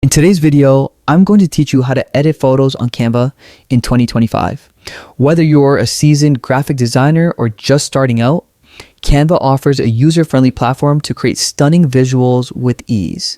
In today's video, I'm going to teach you how to edit photos on Canva in 2025. Whether you're a seasoned graphic designer or just starting out, Canva offers a user-friendly platform to create stunning visuals with ease.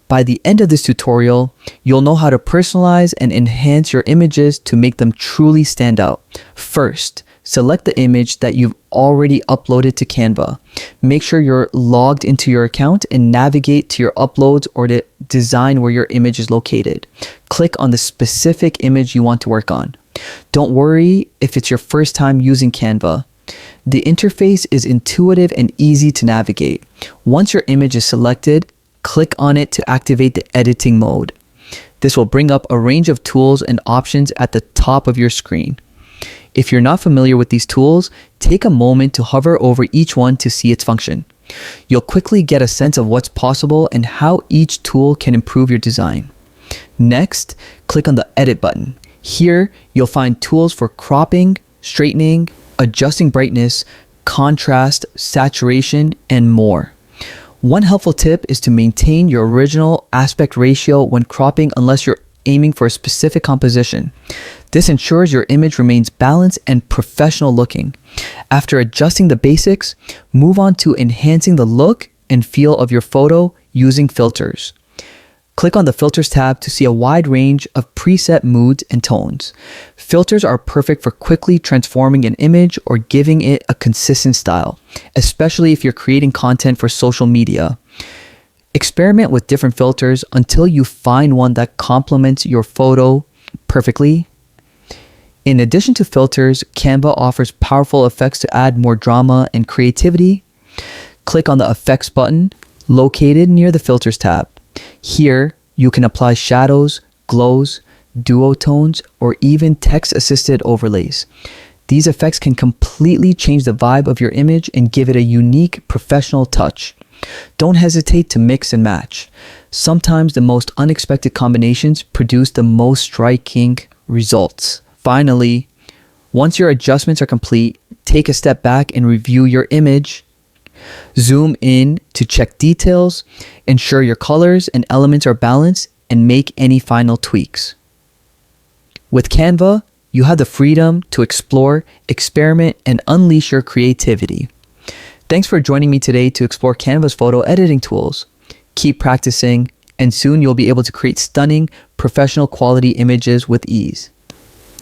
By the end of this tutorial, you'll know how to personalize and enhance your images to make them truly stand out. First, select the image that you've already uploaded to Canva. Make sure you're logged into your account and navigate to your uploads or the design where your image is located. Click on the specific image you want to work on. Don't worry if it's your first time using Canva. The interface is intuitive and easy to navigate. Once your image is selected, click on it to activate the editing mode. This will bring up a range of tools and options at the top of your screen. If you're not familiar with these tools, take a moment to hover over each one to see its function. You'll quickly get a sense of what's possible and how each tool can improve your design. Next, click on the Edit button. Here, you'll find tools for cropping, straightening, adjusting brightness, contrast, saturation, and more. One helpful tip is to maintain your original aspect ratio when cropping unless you're aiming for a specific composition. This ensures your image remains balanced and professional looking. After adjusting the basics, move on to enhancing the look and feel of your photo using filters. Click on the Filters tab to see a wide range of preset moods and tones. Filters are perfect for quickly transforming an image or giving it a consistent style, especially if you're creating content for social media. Experiment with different filters until you find one that complements your photo perfectly. In addition to filters, Canva offers powerful effects to add more drama and creativity. Click on the Effects button located near the Filters tab. Here, you can apply shadows, glows, duotones, or even text-assisted overlays. These effects can completely change the vibe of your image and give it a unique professional touch. Don't hesitate to mix and match. Sometimes the most unexpected combinations produce the most striking results. Finally, once your adjustments are complete, take a step back and review your image. Zoom in to check details, ensure your colors and elements are balanced, and make any final tweaks. With Canva, you have the freedom to explore, experiment, and unleash your creativity. Thanks for joining me today to explore Canva's photo editing tools. Keep practicing, and soon you'll be able to create stunning, professional quality images with ease.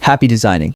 Happy designing!